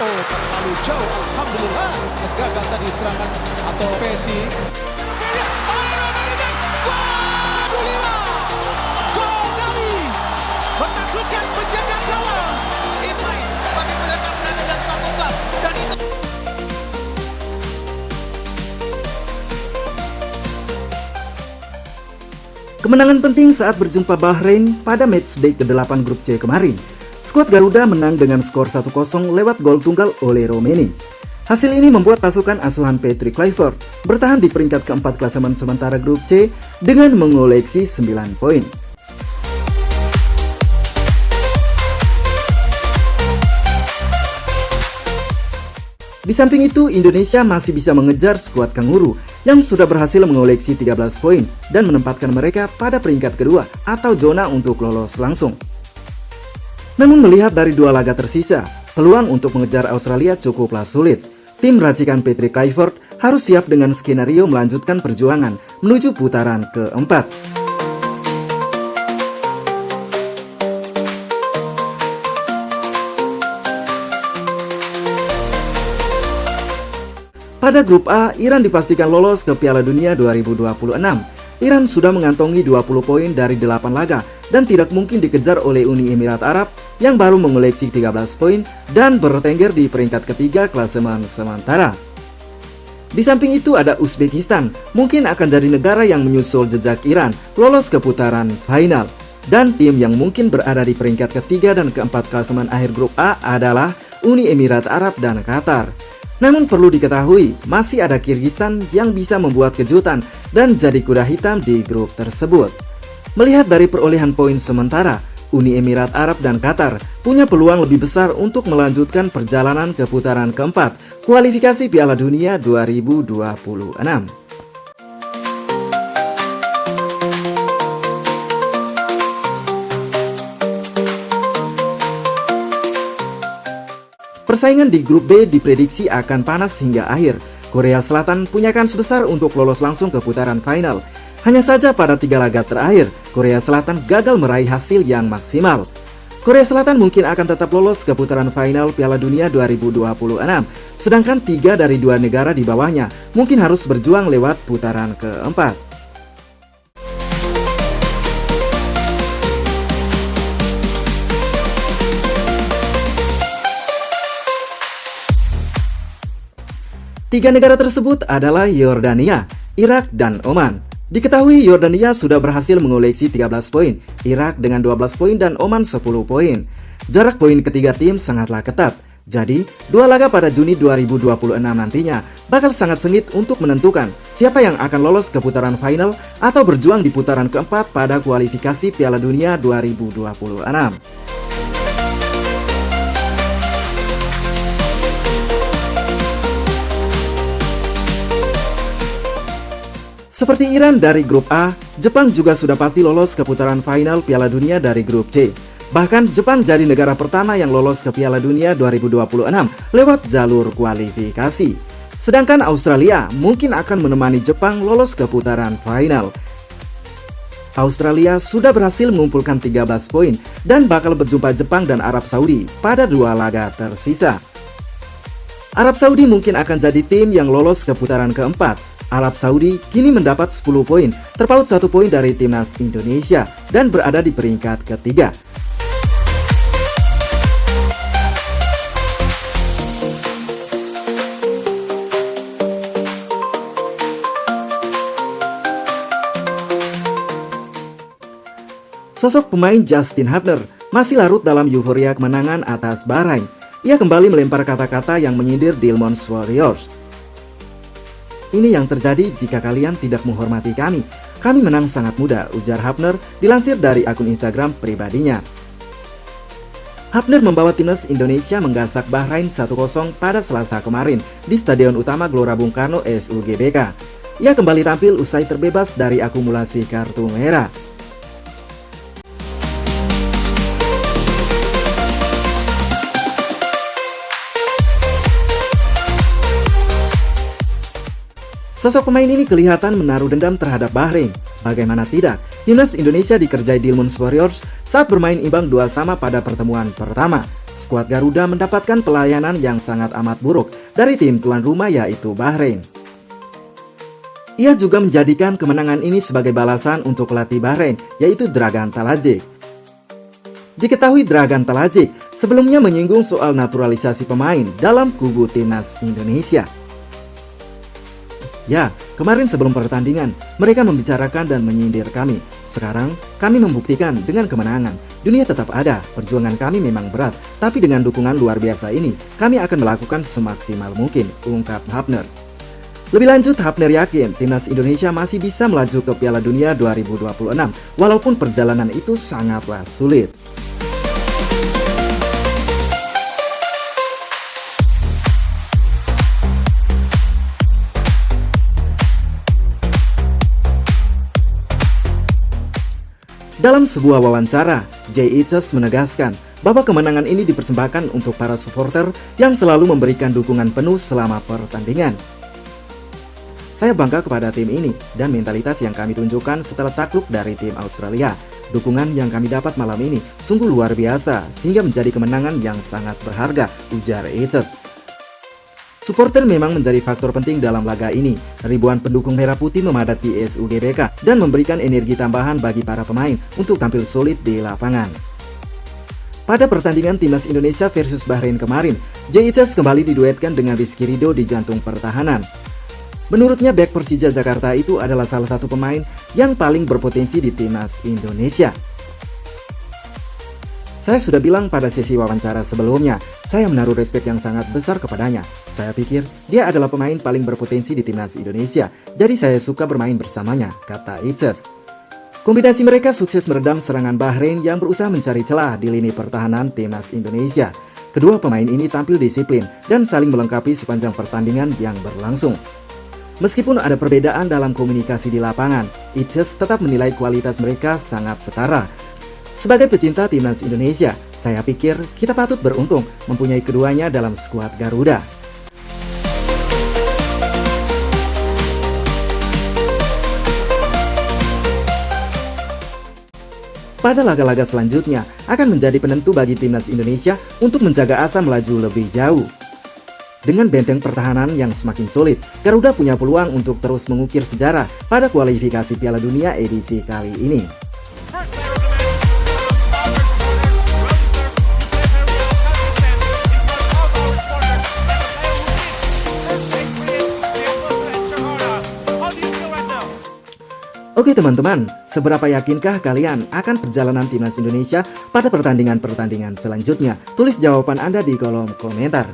Oh, terlalu jauh. Alhamdulillah. Gagal tadi serangan atau Messi. Gol dari menaklukkan penjaga gawang. Imai bagi menetapkan dan satu gol. Dan itu kemenangan penting saat berjumpa Bahrain pada matchday ke-8 grup C kemarin. Skuad Garuda menang dengan skor 1-0 lewat gol tunggal oleh Romeni. Hasil ini membuat pasukan asuhan Patrick Kluivert bertahan di peringkat keempat klasemen sementara grup C dengan mengoleksi 9 poin. Di samping itu, Indonesia masih bisa mengejar skuad Kanguru yang sudah berhasil mengoleksi 13 poin dan menempatkan mereka pada peringkat kedua atau zona untuk lolos langsung. Namun melihat dari dua laga tersisa, peluang untuk mengejar Australia cukuplah sulit. Tim racikan Patrick Kluivert harus siap dengan skenario melanjutkan perjuangan menuju putaran keempat. Pada grup A, Iran dipastikan lolos ke Piala Dunia 2026. Iran sudah mengantongi 20 poin dari 8 laga dan tidak mungkin dikejar oleh Uni Emirat Arab yang baru mengoleksi 13 poin dan bertengger di peringkat ketiga klasemen sementara. Di samping itu ada Uzbekistan, mungkin akan jadi negara yang menyusul jejak Iran lolos ke putaran final. Dan tim yang mungkin berada di peringkat ketiga dan keempat klasemen akhir grup A adalah Uni Emirat Arab dan Qatar. Namun perlu diketahui, masih ada Kyrgyzstan yang bisa membuat kejutan dan jadi kuda hitam di grup tersebut. Melihat dari perolehan poin sementara, Uni Emirat Arab dan Qatar punya peluang lebih besar untuk melanjutkan perjalanan ke putaran keempat kualifikasi Piala Dunia 2026. Persaingan di grup B diprediksi akan panas hingga akhir. Korea Selatan punya kans besar untuk lolos langsung ke putaran final. Hanya saja pada 3 laga terakhir, Korea Selatan gagal meraih hasil yang maksimal. Korea Selatan mungkin akan tetap lolos ke putaran final Piala Dunia 2026, sedangkan 3 dari 2 negara di bawahnya mungkin harus berjuang lewat putaran keempat. Tiga negara tersebut adalah Yordania, Irak, dan Oman. Diketahui Yordania sudah berhasil mengoleksi 13 poin, Irak dengan 12 poin dan Oman 10 poin. Jarak poin ketiga tim sangatlah ketat. Jadi, 2 laga pada Juni 2026 nantinya bakal sangat sengit untuk menentukan siapa yang akan lolos ke putaran final atau berjuang di putaran keempat pada kualifikasi Piala Dunia 2026. Seperti Iran dari grup A, Jepang juga sudah pasti lolos ke putaran final Piala Dunia dari grup C. Bahkan Jepang jadi negara pertama yang lolos ke Piala Dunia 2026 lewat jalur kualifikasi. Sedangkan Australia mungkin akan menemani Jepang lolos ke putaran final. Australia sudah berhasil mengumpulkan 13 poin dan bakal berjumpa Jepang dan Arab Saudi pada 2 laga tersisa. Arab Saudi mungkin akan jadi tim yang lolos ke putaran keempat. Arab Saudi kini mendapat 10 poin, terpaut 1 poin dari timnas Indonesia dan berada di peringkat ketiga. Sosok pemain Justin Hubner masih larut dalam euforia kemenangan atas Bahrain. Ia kembali melempar kata-kata yang menyindir Dillman's Warriors. Ini yang terjadi jika kalian tidak menghormati kami. Kami menang sangat mudah, ujar Hubner dilansir dari akun Instagram pribadinya. Hubner membawa timnas Indonesia menggasak Bahrain 1-0 pada Selasa kemarin di Stadion Utama Gelora Bung Karno SUGBK. Ia kembali tampil usai terbebas dari akumulasi kartu merah. Sosok pemain ini kelihatan menaruh dendam terhadap Bahrain. Bagaimana tidak, timnas Indonesia dikerjai Dillman's Warriors saat bermain imbang 2-2 pada pertemuan pertama. skuad Garuda mendapatkan pelayanan yang sangat amat buruk dari tim tuan rumah yaitu Bahrain. Ia juga menjadikan kemenangan ini sebagai balasan untuk pelatih Bahrain yaitu Dragan Talajic. Diketahui Dragan Talajic sebelumnya menyinggung soal naturalisasi pemain dalam kubu timnas Indonesia. Ya, kemarin sebelum pertandingan, mereka membicarakan dan menyindir kami. Sekarang, kami membuktikan dengan kemenangan. Dunia tetap ada, perjuangan kami memang berat. Tapi dengan dukungan luar biasa ini, kami akan melakukan semaksimal mungkin, ungkap Hafner. Lebih lanjut, Hafner yakin timnas Indonesia masih bisa melaju ke Piala Dunia 2026, walaupun perjalanan itu sangatlah sulit. Dalam sebuah wawancara, Jay Itzes menegaskan bahwa kemenangan ini dipersembahkan untuk para supporter yang selalu memberikan dukungan penuh selama pertandingan. Saya bangga kepada tim ini dan mentalitas yang kami tunjukkan setelah takluk dari tim Australia. Dukungan yang kami dapat malam ini sungguh luar biasa sehingga menjadi kemenangan yang sangat berharga, ujar Itzes. Supporter memang menjadi faktor penting dalam laga ini. Ribuan pendukung merah putih memadati SUGBK dan memberikan energi tambahan bagi para pemain untuk tampil solid di lapangan. Pada pertandingan timnas Indonesia versus Bahrain kemarin, Jay Itzes kembali diduetkan dengan Rizky Ridho di jantung pertahanan. Menurutnya bek Persija Jakarta itu adalah salah satu pemain yang paling berpotensi di timnas Indonesia. Saya sudah bilang pada sesi wawancara sebelumnya, saya menaruh respek yang sangat besar kepadanya. Saya pikir dia adalah pemain paling berpotensi di timnas Indonesia, jadi saya suka bermain bersamanya, kata Itzes. Kombinasi mereka sukses meredam serangan Bahrain yang berusaha mencari celah di lini pertahanan timnas Indonesia. Kedua pemain ini tampil disiplin dan saling melengkapi sepanjang pertandingan yang berlangsung. Meskipun ada perbedaan dalam komunikasi di lapangan, Itzes tetap menilai kualitas mereka sangat setara. Sebagai pecinta timnas Indonesia, saya pikir kita patut beruntung mempunyai keduanya dalam skuad Garuda. Pada laga-laga selanjutnya akan menjadi penentu bagi timnas Indonesia untuk menjaga asa melaju lebih jauh. Dengan benteng pertahanan yang semakin solid, Garuda punya peluang untuk terus mengukir sejarah pada kualifikasi Piala Dunia edisi kali ini. Oke teman-teman, seberapa yakinkah kalian akan perjalanan timnas Indonesia pada pertandingan-pertandingan selanjutnya? Tulis jawaban Anda di kolom komentar.